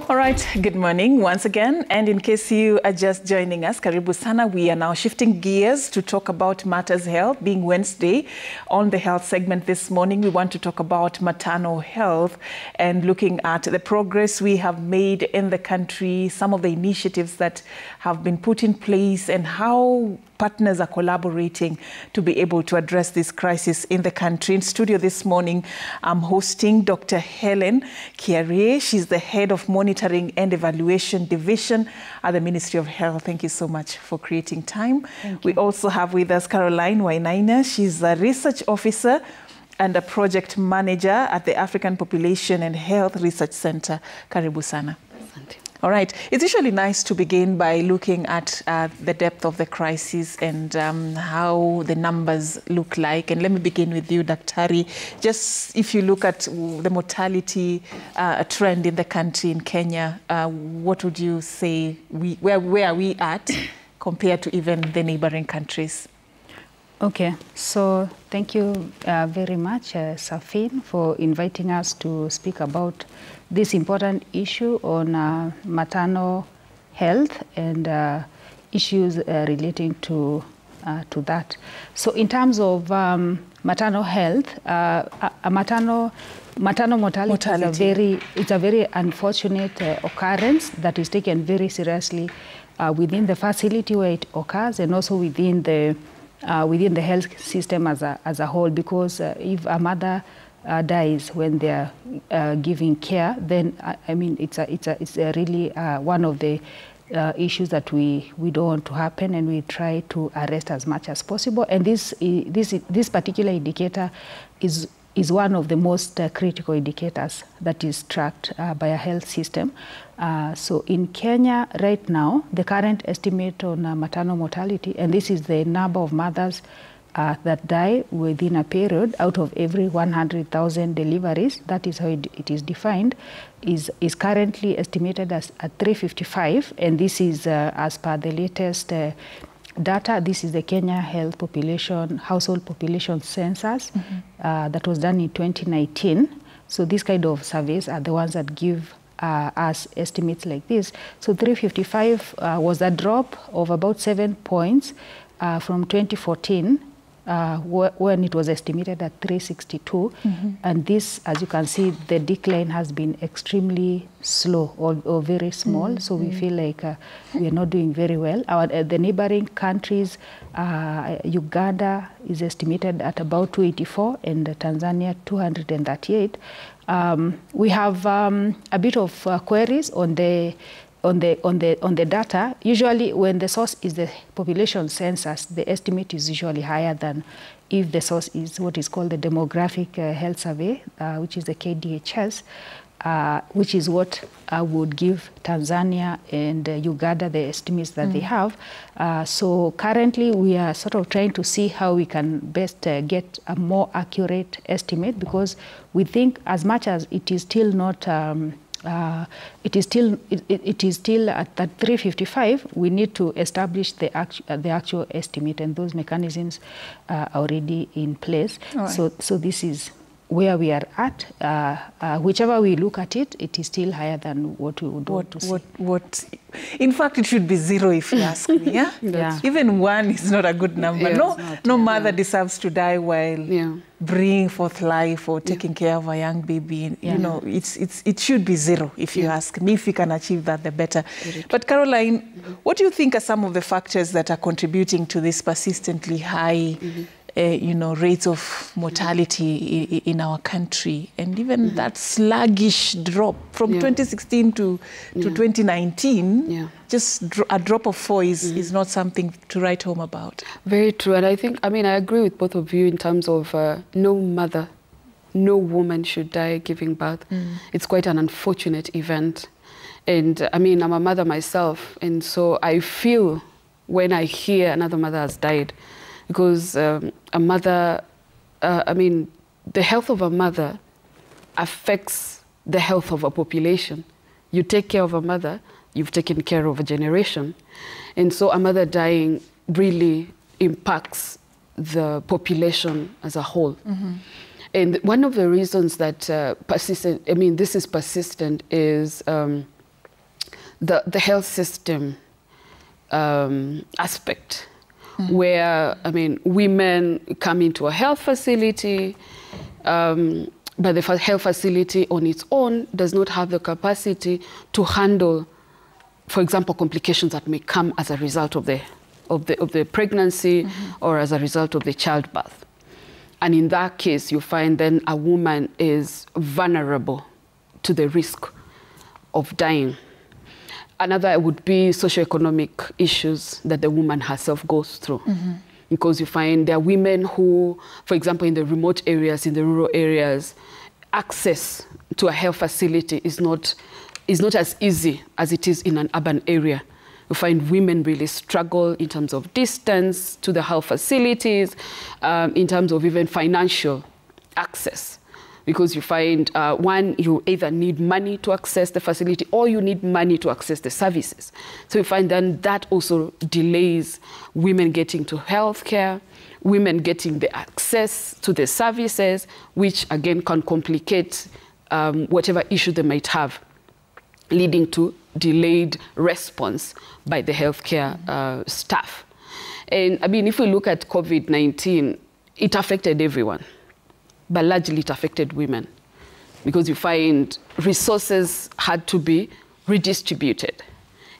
All right, good morning once again. And in case you are just joining us, karibu sana. We are now shifting gears to talk about matters health, being Wednesday. On the health segment this morning, we want to talk about maternal health and looking at the progress we have made in the country, some of the initiatives that have been put in place and how partners are collaborating to be able to address this crisis in the country. In studio this morning, I'm hosting Dr. Helen Kiarie. She's the head of Monitoring and Evaluation Division at the Ministry of Health. Thank you so much for creating time. We also have with us Caroline Wainaina. She's a research officer and a project manager at the African Population and Health Research Center. Karibu sana. All right. It's usually nice to begin by looking at the depth of the crisis and how the numbers look like. And let me begin with you, Daktari. Just if you look at the mortality trend in the country, in Kenya, what would you say, where are we at compared to even the neighboring countries? Okay, so thank you very much, Safin, for inviting us to speak about this important issue on maternal health and issues relating to that. So in terms of maternal health, maternal mortality it's a very unfortunate occurrence that is taken very seriously within the facility where it occurs and also within the health system as a whole, because if a mother dies when they are giving care, then I mean it's really one of the issues that we don't want to happen, and we try to arrest as much as possible. And this particular indicator is one of the most critical indicators that is tracked by a health system. So in Kenya right now, the current estimate on maternal mortality, and this is the number of mothers that die within a period out of every 100,000 deliveries, that is how it is defined, is currently estimated as at 355, and this is as per the latest data. This is the Kenya household population census that was done in 2019. So these kind of surveys are the ones that give us estimates like this. So 355 was a drop of about 7 points from 2014 when it was estimated at 362. And this, as you can see, the decline has been extremely slow or very small. So we feel like we are not doing very well. The neighboring countries, Uganda is estimated at about 284 and Tanzania 238. We have a bit of queries on the data. Usually when the source is the population census, the estimate is usually higher than if the source is what is called the demographic health survey, which is the KDHS, which is what would give Tanzania and Uganda the estimates that they have. So currently we are sort of trying to see how we can best get a more accurate estimate, because we think as much as it is still not it is still at that 355. We need to establish the actual estimate, and those mechanisms are already in place. Right. So this is where we are at. Whichever we look at it, it is still higher than what we would want to see. In fact, it should be 0 if you ask me. Yeah? Yeah. Even 1 is not a good number. Yeah, no mother deserves to die while bringing forth life or taking care of a young baby. You know, it should be 0 if you ask me. If we can achieve that, the better. But Caroline, what do you think are some of the factors that are contributing to this persistently high rates of mortality in our country, and even that sluggish drop from 2016 to 2019, just a drop of 4 is not something to write home about. Very true. And I agree with both of you in terms of no mother, no woman should die giving birth. It's quite an unfortunate event. And I'm a mother myself, and so I feel when I hear another mother has died, because a mother, the health of a mother affects the health of a population. You take care of a mother, you've taken care of a generation. And so a mother dying really impacts the population as a whole. And one of the reasons that this is persistent is the health system aspect, where, I mean, women come into a health facility, but the health facility on its own does not have the capacity to handle, for example, complications that may come as a result of the pregnancy or as a result of the childbirth. And in that case, you find then a woman is vulnerable to the risk of dying. Another would be socioeconomic issues that the woman herself goes through. Because you find there are women who, for example, in the remote areas, in the rural areas, access to a health facility is not as easy as it is in an urban area. You find women really struggle in terms of distance to the health facilities, in terms of even financial access. Because you find, one, you either need money to access the facility or you need money to access the services. So you find then that also delays women getting to healthcare, women getting the access to the services, which again can complicate whatever issue they might have, leading to delayed response by the healthcare staff. And I mean, if we look at COVID-19, it affected everyone, but largely it affected women, because you find resources had to be redistributed.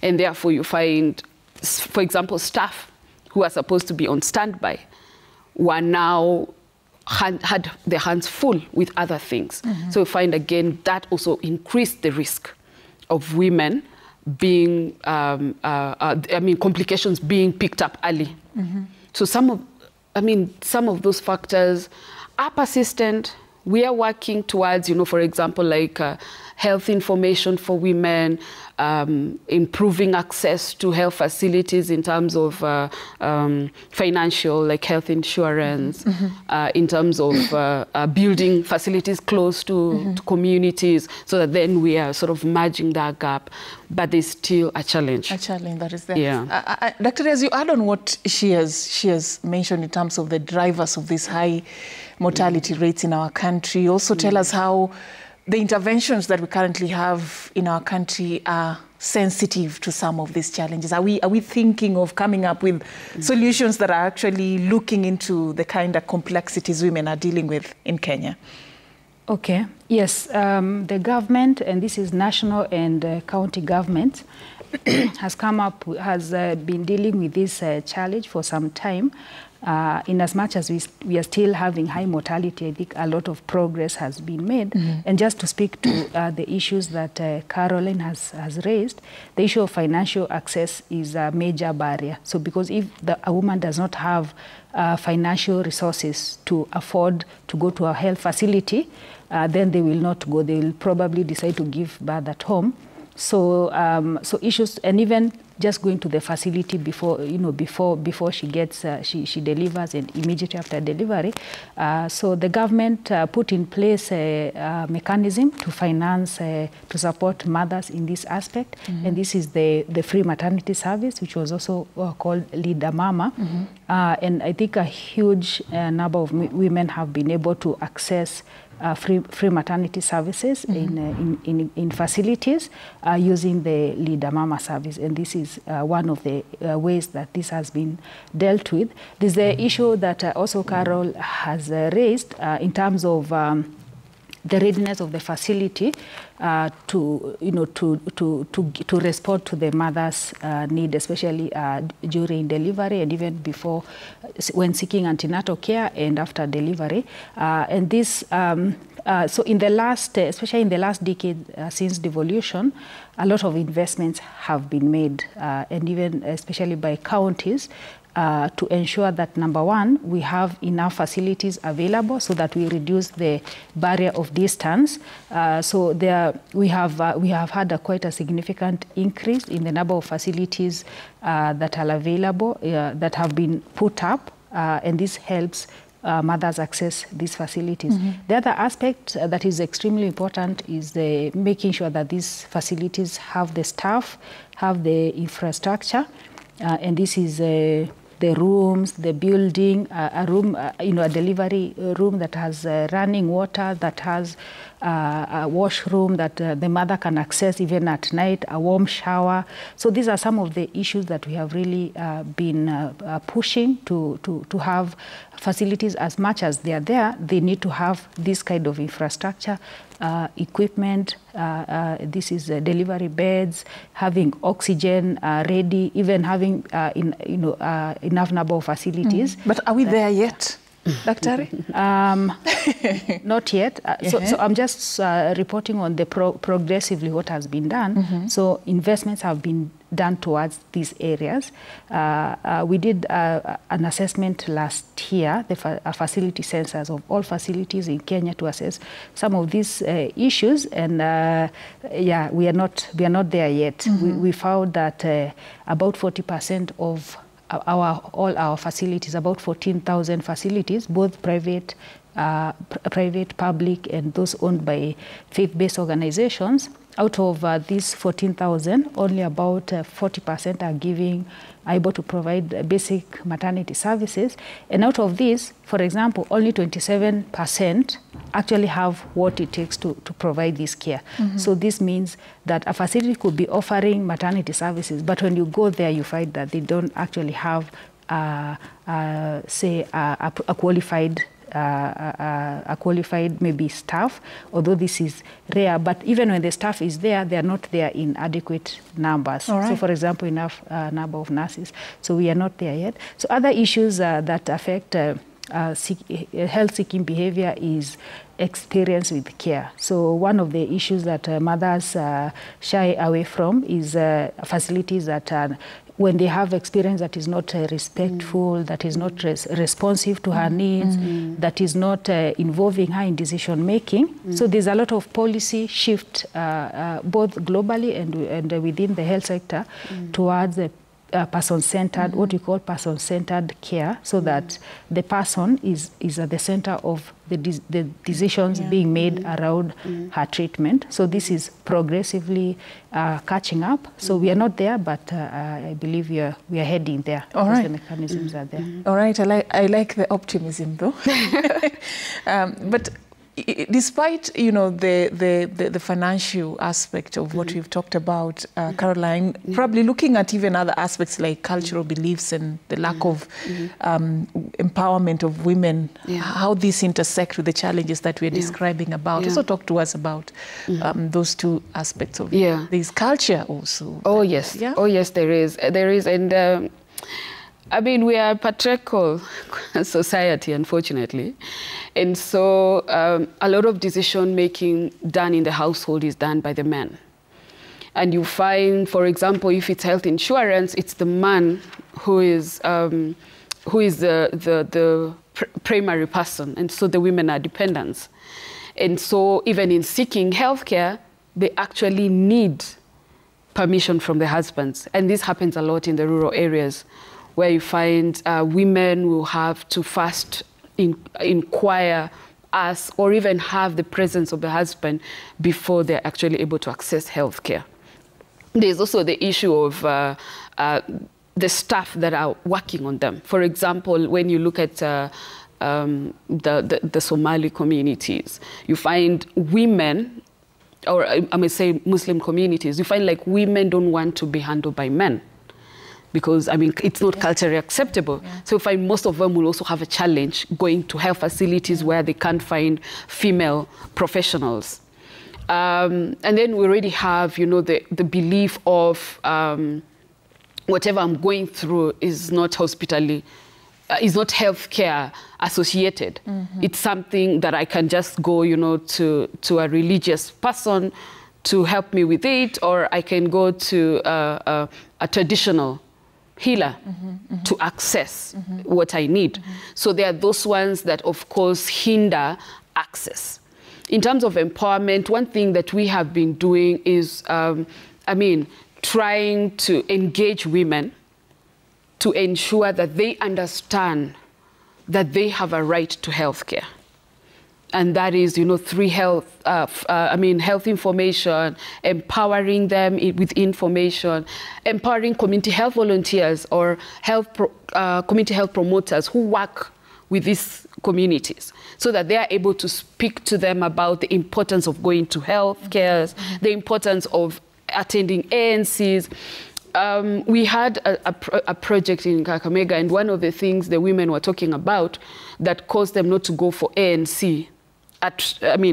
And therefore you find, for example, staff who are supposed to be on standby were now had their hands full with other things. So you find, again, that also increased the risk of women being, complications being picked up early. So some of those factors are persistent. We are working towards, for example, like health information for women, improving access to health facilities in terms of financial, like health insurance, in terms of building facilities close to communities, so that then we are sort of merging that gap. But there's still a challenge. A challenge that is there. Yeah. Dr. as you add on what she has mentioned in terms of the drivers of these high mortality rates in our country, also tell us how the interventions that we currently have in our country are sensitive to some of these challenges. Are we thinking of coming up with solutions that are actually looking into the kind of complexities women are dealing with in Kenya? Okay, yes, the government, and this is national and county government, has been dealing with this challenge for some time. In as much as we are still having high mortality, I think a lot of progress has been made. And just to speak to the issues that Caroline has raised, the issue of financial access is a major barrier. So because if a woman does not have financial resources to afford to go to a health facility, then they will not go. They will probably decide to give birth at home. So issues, and even just going to the facility before she gets she delivers, and immediately after delivery. So the government put in place a mechanism to finance to support mothers in this aspect, and this is the free maternity service, which was also called Leader Mama, and I think a huge number of women have been able to access free maternity services in facilities using the Leader Mama service, and this is one of the ways that this has been dealt with. There's the issue that also Carol has raised in terms of the readiness of the facility to respond to the mother's need, especially during delivery and even before, when seeking antenatal care and after delivery. And this, so in the last, especially in the last decade since devolution, a lot of investments have been made, and even especially by counties, to ensure that, number one, we have enough facilities available so that we reduce the barrier of distance. So we have had quite a significant increase in the number of facilities that are available, that have been put up, and this helps mothers access these facilities. The other aspect that is extremely important is making sure that these facilities have the staff, have the infrastructure, and this is the rooms, the building, a room, a delivery room that has running water, that has a washroom that the mother can access even at night, a warm shower. So these are some of the issues that we have really been pushing to have facilities. As much as they are there, they need to have this kind of infrastructure, equipment. This is delivery beds, having oxygen ready, even having enough number of facilities. But are we there yet, Daktari? Not yet. So I'm just reporting on the progressively what has been done. So investments have been done towards these areas. We did an assessment last year, the facility census of all facilities in Kenya to assess some of these issues, and yeah, we are not there yet. We found that about 40% of all our facilities, about 14,000 facilities, both private, public, and those owned by faith-based organizations. Out of these 14,000, only about 40% are able to provide basic maternity services. And out of these, for example, only 27% actually have what it takes to provide this care. So this means that a facility could be offering maternity services, but when you go there, you find that they don't actually have, say, a qualified maybe staff, although this is rare. But even when the staff is there, they are not there in adequate numbers. Right. So for example, enough number of nurses. So we are not there yet. So other issues that affect health-seeking behavior is experience with care. So one of the issues that mothers shy away from is facilities that are, when they have experience that is not respectful, that is not responsive to her needs, that is not involving her in decision making. So there's a lot of policy shift both globally and within the health sector towards person-centered, what we call person-centered care, so that the person is at the center of the decisions being made around her treatment. So this is progressively catching up. So we are not there, but I believe we are heading there. All right. The mechanisms are there. All right. I like the optimism, though. But despite the financial aspect of what we've talked about, Caroline, probably looking at even other aspects like cultural beliefs and the lack of empowerment of women, how these intersect with the challenges that we're describing about. Also talk to us about those two aspects of it. There's culture also. Oh yes, oh yes, there is, and I mean, we are a patriarchal society, unfortunately. And so a lot of decision-making done in the household is done by the men. And you find, for example, if it's health insurance, it's the man who is the primary person. And so the women are dependents. And so even in seeking healthcare, they actually need permission from the husbands. And this happens a lot in the rural areas, where you find women will have to first inquire, ask, or even have the presence of the husband before they're actually able to access healthcare. There's also the issue of the staff that are working on them. For example, when you look at the Somali communities, you find women, or I may say Muslim communities, you find like women don't want to be handled by men, because, I mean, it's not culturally acceptable. So I find most of them will also have a challenge going to health facilities where they can't find female professionals. And then we already have, the belief of whatever I'm going through is not healthcare associated. It's something that I can just go, to a religious person to help me with it, or I can go to a traditional healer to access what I need. So there are those ones that, of course, hinder access. In terms of empowerment, one thing that we have been doing is, trying to engage women to ensure that they understand that they have a right to healthcare. And that is, through health information, empowering them with information, empowering community health volunteers or community health promoters who work with these communities so that they are able to speak to them about the importance of going to health care, the importance of attending ANCs. We had a project in Kakamega, and one of the things the women were talking about that caused them not to go for ANC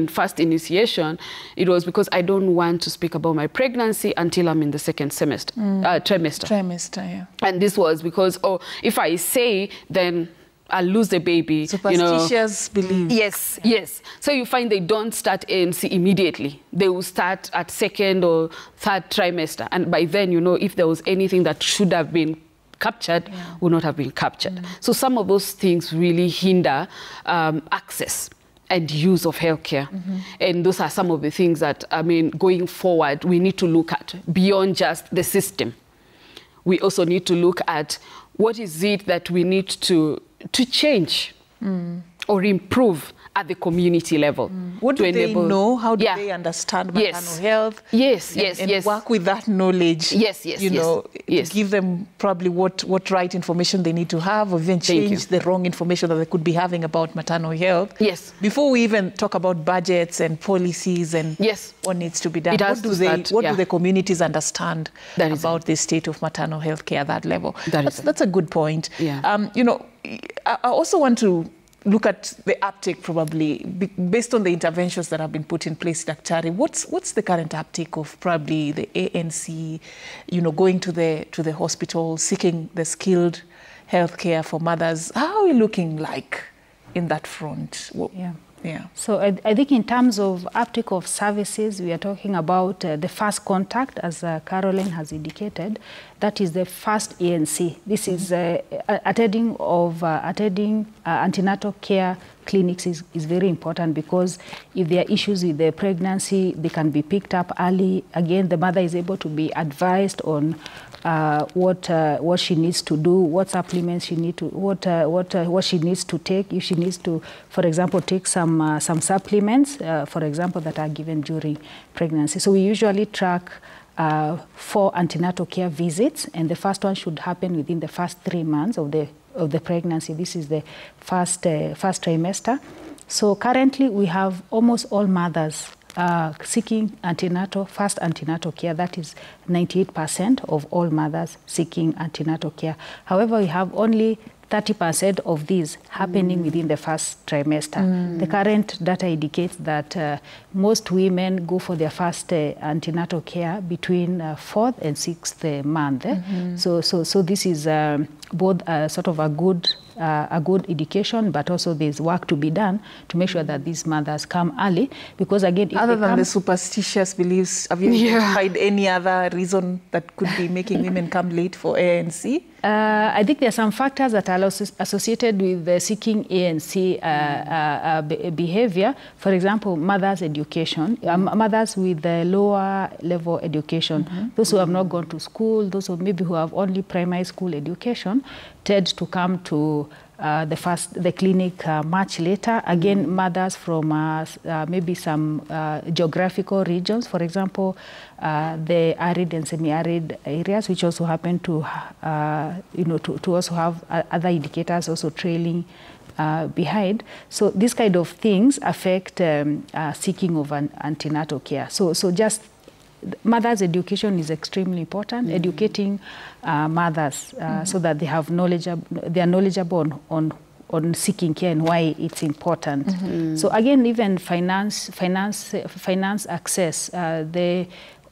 first initiation, it was because I don't want to speak about my pregnancy until I'm in the second semester, trimester. Trimester, yeah. And this was because, if I say, then I'll lose the baby. Superstitious beliefs. Yes, yes. So you find they don't start ANC immediately. They will start at second or third trimester. And by then, if there was anything that should have been captured, would not have been captured. So some of those things really hinder access and use of healthcare. And those are some of the things that, going forward, we need to look at beyond just the system. We also need to look at what is it that we need to change or improve at the community level. What do they know? How do they understand maternal health? And work with that knowledge. To give them probably what right information they need to have, or even change the wrong information that they could be having about maternal health. Before we even talk about budgets and policies and what needs to be done. What do the communities understand about the state of maternal health care at that level? That's a good point. I also want to look at the uptake, probably based on the interventions that have been put in place. Daktari, what's the current uptake of probably the ANC, going to the hospital, seeking the skilled healthcare for mothers? How are we looking like in that front? So I think in terms of uptake of services, we are talking about the first contact, as Caroline has indicated. That is the first ANC. This is attending antenatal care clinics is very important, because if there are issues with the pregnancy, they can be picked up early. Again, the mother is able to be advised on what she needs to do, what supplements she needs to, what she needs to take. If she needs to, for example, take some supplements, for example, that are given during pregnancy. So we usually track 4 antenatal care visits, and the first one should happen within the first 3 months of the pregnancy. This is the first trimester. So currently we have almost all mothers seeking first antenatal care. That is 98% of all mothers seeking antenatal care. However, we have only 30% of these happening within the first trimester. The current data indicates that most women go for their first antenatal care between 4th and 6th month. So this is both sort of a good indication, but also there's work to be done to make sure that these mothers come early, because again, other than the superstitious beliefs, have you identified any other reason that could be making women come late for ANC? I think there are some factors that are associated with the seeking ANC behavior. For example, mothers' education, mothers with the lower level education, those who have not gone to school, those who maybe who have only primary school education, tend to come to the clinic much later. Again, mothers from maybe some geographical regions, for example, the arid and semi-arid areas, which also happen to, to also have other indicators also trailing behind. So these kind of things affect seeking of an antenatal care. So just mothers' education is extremely important. Educating mothers so that they are knowledgeable on seeking care and why it's important. So again, even finance access,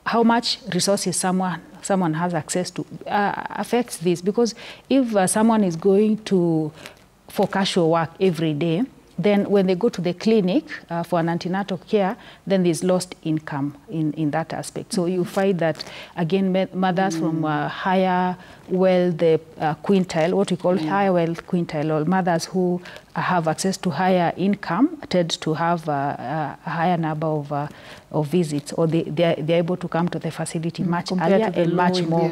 how much resources someone has access to affects this, because if someone is going for casual work every day, then when they go to the clinic for an antenatal care, then there's lost income in that aspect. So you find that, again, mothers from higher wealth quintile, what we call higher wealth quintile, or mothers who have access to higher income tend to have a higher number of visits, or they're able to come to the facility much earlier and much more.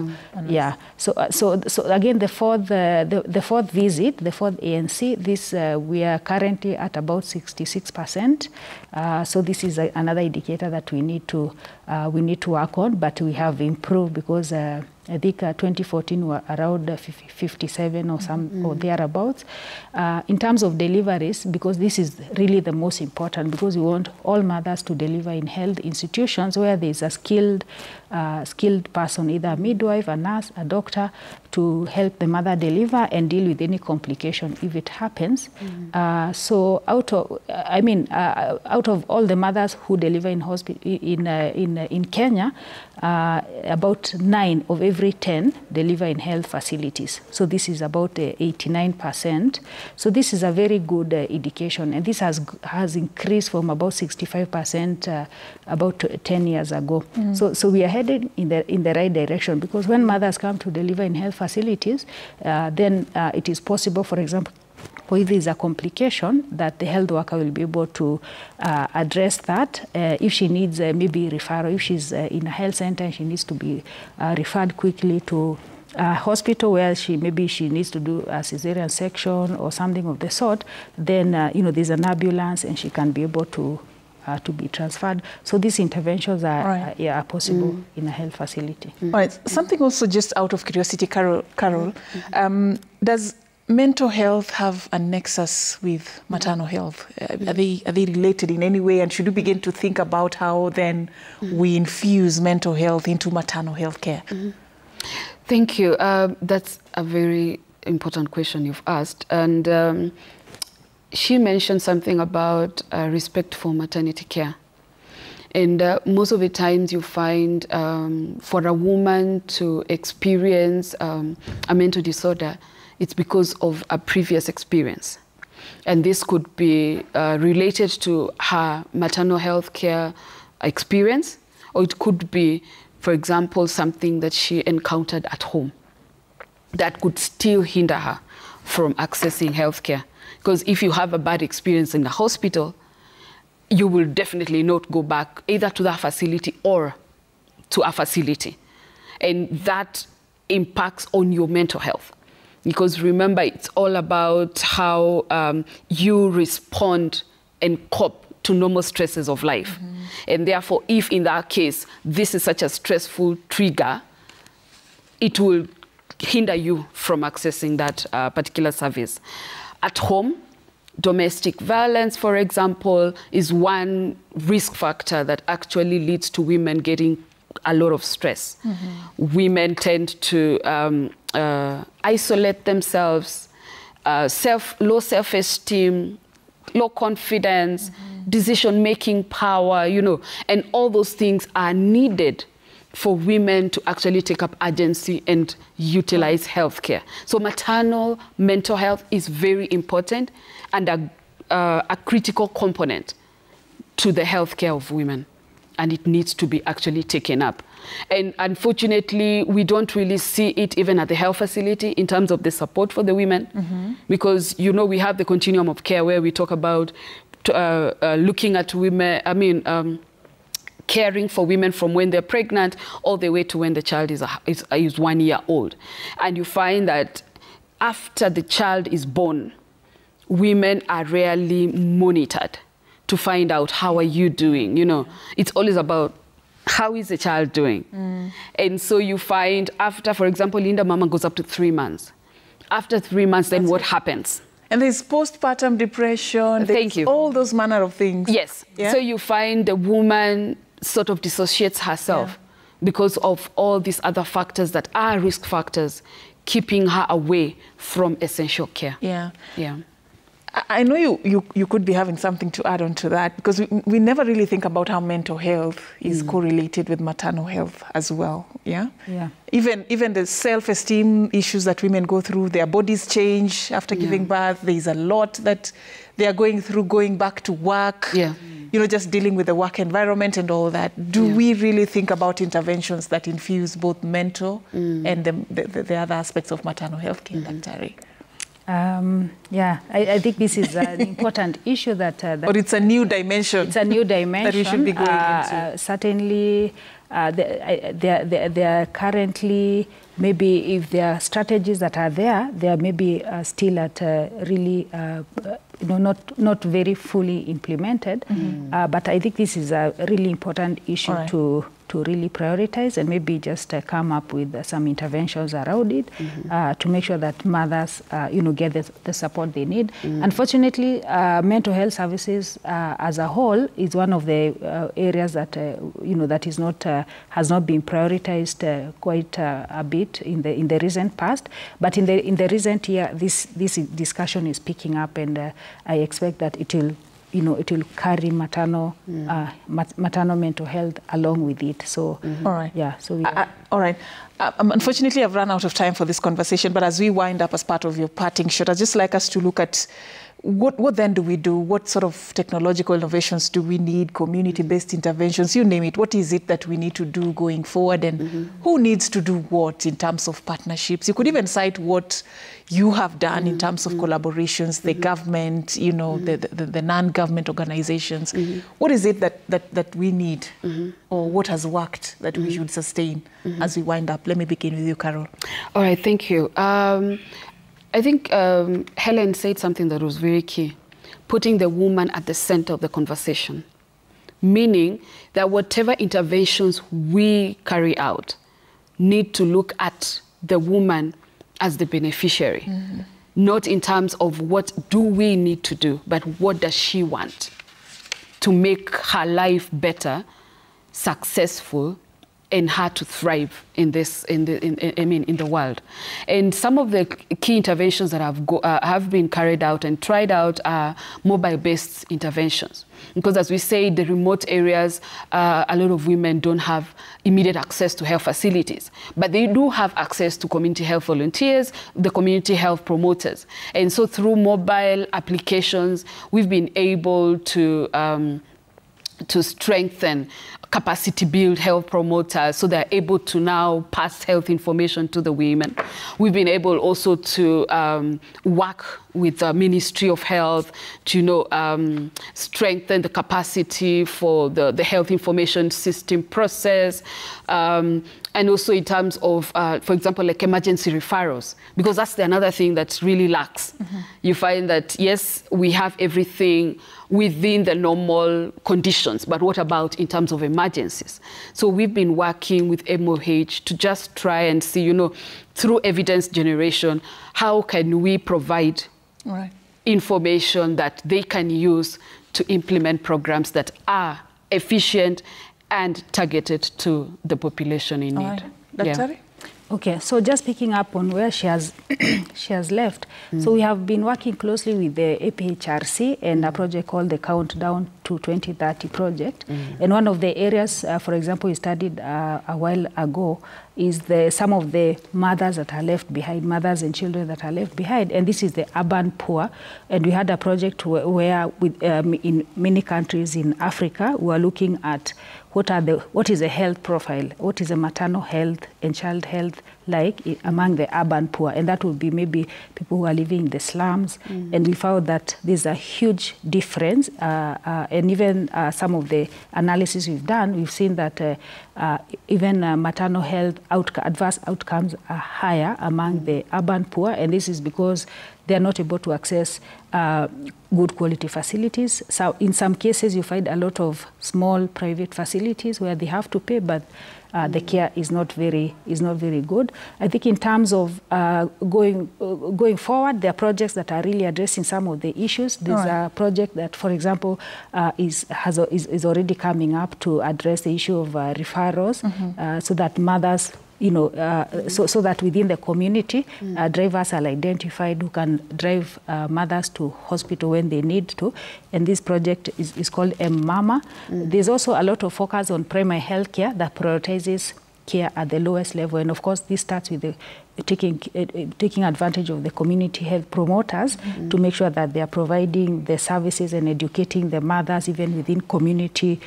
So again, the fourth visit, the fourth ANC, this we are currently at about 66%. So this is another indicator that we need to work on, but we have improved, because I think 2014 were around 57 or some or thereabouts. In terms of deliveries, because this is really the most important, because we want all mothers to deliver in health institutions where there is a skilled person, either a midwife, a nurse, a doctor, to help the mother deliver and deal with any complication if it happens. So out of all the mothers who deliver in in Kenya, about 9 of every 10 deliver in health facilities. So this is about 89%. So this is a very good indication, and this has increased from about 65% about 10 years ago. So we are headed in the right direction, because when mothers come to deliver in health facilities, then it is possible, for example, if there is a complication, that the health worker will be able to address that. If she needs maybe referral, if she's in a health center, she needs to be referred quickly to a hospital where she needs to do a cesarean section or something of the sort, then there's an ambulance and she can be able to be transferred. So these interventions are possible in a health facility. All right. Something also just out of curiosity, Carol, does mental health have a nexus with maternal health? Are they related in any way? And should we begin to think about how then we infuse mental health into maternal health care? Thank you. That's a very important question you've asked. And she mentioned something about respect for maternity care. And most of the times you find for a woman to experience a mental disorder, it's because of a previous experience. And this could be related to her maternal health care experience, or it could be, for example, something that she encountered at home that could still hinder her from accessing healthcare. Because if you have a bad experience in the hospital, you will definitely not go back either to that facility or to a facility. And that impacts on your mental health. Because remember, it's all about how you respond and cope to normal stresses of life. And therefore, if in that case, this is such a stressful trigger, it will hinder you from accessing that particular service. At home, domestic violence, for example, is one risk factor that actually leads to women getting a lot of stress. Women tend to isolate themselves, low self-esteem, low confidence, decision-making power, and all those things are needed for women to actually take up agency and utilize healthcare. So maternal mental health is very important and a critical component to the healthcare of women. And it needs to be actually taken up. And unfortunately, we don't really see it even at the health facility in terms of the support for the women. Because, we have the continuum of care where we talk about looking at women, caring for women from when they're pregnant all the way to when the child is 1 year old. And you find that after the child is born, women are rarely monitored to find out how are you doing. It's always about how is the child doing. And so you find after, for example, Linda Mama goes up to 3 months. After 3 months, then what happens? And there's postpartum depression. Thank you. All those manner of things. Yes. Yeah? So you find the woman sort of dissociates herself because of all these other factors that are risk factors keeping her away from essential care. Yeah. Yeah. I know you could be having something to add on to that, because we never really think about how mental health is correlated with maternal health as well. Yeah. Even the self-esteem issues that women go through, their bodies change after giving birth. There is a lot that they are going through, going back to work. Just dealing with the work environment and all that. Do we really think about interventions that infuse both mental and the other aspects of maternal health care, Daktari? I think this is an important issue that or it's a new dimension. It's a new dimension that we should be going into. Certainly, there are currently, maybe if there are strategies that are there, they are maybe still at really not very fully implemented. But I think this is a really important issue really prioritize and maybe just come up with some interventions around it to make sure that mothers, get the support they need. Unfortunately, mental health services as a whole is one of the areas that, that is not, has not been prioritized quite a bit in the recent past. But in the recent year, this discussion is picking up, and I expect that it will carry maternal mental health along with it. So, all right. Yeah. So, all right. Unfortunately, I've run out of time for this conversation, but as we wind up as part of your parting shot, I'd just like us to look at what then do we do? What sort of technological innovations do we need? Community-based interventions, you name it. What is it that we need to do going forward, and who needs to do what in terms of partnerships? You could even cite what you have done in terms of collaborations, the government, the non-government organizations. What is it that we need, or what has worked that we should sustain as we wind up? Let me begin with you, Carol. All right, thank you. I think Helen said something that was very key, putting the woman at the center of the conversation, meaning that whatever interventions we carry out need to look at the woman as the beneficiary, not in terms of what do we need to do, but what does she want to make her life better, successful, and her to thrive in the world. And some of the key interventions that have been carried out and tried out are mobile-based interventions. Because as we say, the remote areas, a lot of women don't have immediate access to health facilities, but they do have access to community health volunteers, the community health promoters. And so through mobile applications, we've been able to strengthen, capacity build health promoters so they're able to now pass health information to the women. We've been able also to work with the Ministry of Health to strengthen the capacity for the health information system process, and also in terms of, for example, like emergency referrals, because that's another thing that really lacks. You find that, yes, we have everything within the normal conditions, but what about in terms of emergencies? So we've been working with MOH to just try and see, through evidence generation, how can we provide information that they can use to implement programs that are efficient and targeted to the population in need. Dr. Okay, so just picking up on where she has left. So we have been working closely with the APHRC and a project called the Countdown to 2030 project. And one of the areas, for example, we studied a while ago is some of the mothers that are left behind, mothers and children that are left behind. And this is the urban poor. And we had a project where in many countries in Africa, we are looking at what is the health profile, what is the maternal health and child health like among the urban poor, and that would be maybe people who are living in the slums. And we found that there's a huge difference, and even some of the analysis we've done, we've seen that even maternal health adverse outcomes are higher among the urban poor, and this is because they're not able to access good quality facilities. So in some cases, you find a lot of small private facilities where they have to pay, but the care is not very good. I think in terms of going forward, there are projects that are really addressing some of the issues. There's a project that, for example, is already coming up to address the issue of referrals, so that mothers, so that within the community, drivers are identified who can drive mothers to hospital when they need to. And this project is called M-Mama. There's also a lot of focus on primary health care that prioritizes care at the lowest level. And of course, this starts with taking advantage of the community health promoters to make sure that they are providing the services and educating the mothers even within community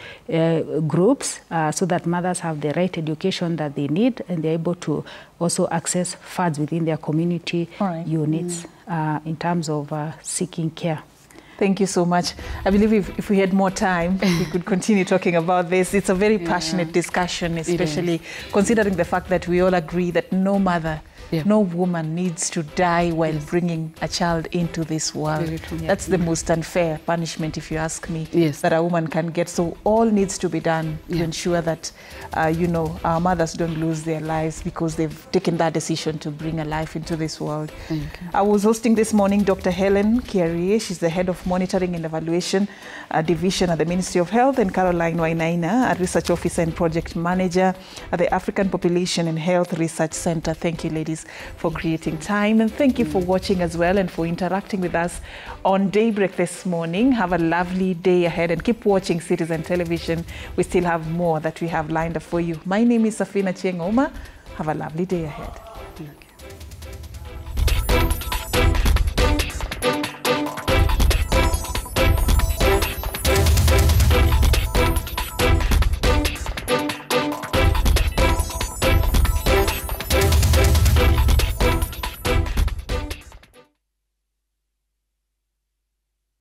groups, so that mothers have the right education that they need and they're able to also access funds within their community units in terms of seeking care. Thank you so much. I believe if we had more time, we could continue talking about this. It's a very passionate discussion, especially considering the fact that we all agree that no mother Yeah. No woman needs to die while bringing a child into this world. Very true. That's the most unfair punishment, if you ask me, Yes. that a woman can get. So all needs to be done to ensure that, our mothers don't lose their lives because they've taken that decision to bring a life into this world. Thank you. I was hosting this morning Dr. Helen Kiarie. She's the head of Monitoring and Evaluation Division at the Ministry of Health, and Caroline Wainaina, a research officer and project manager at the African Population and Health Research Center. Thank you, ladies, for creating time, and thank you for watching as well and for interacting with us on Daybreak this morning. Have a lovely day ahead and keep watching Citizen Television. We still have more that we have lined up for you. My name is Safina Chiengoma. Have a lovely day ahead. Okay.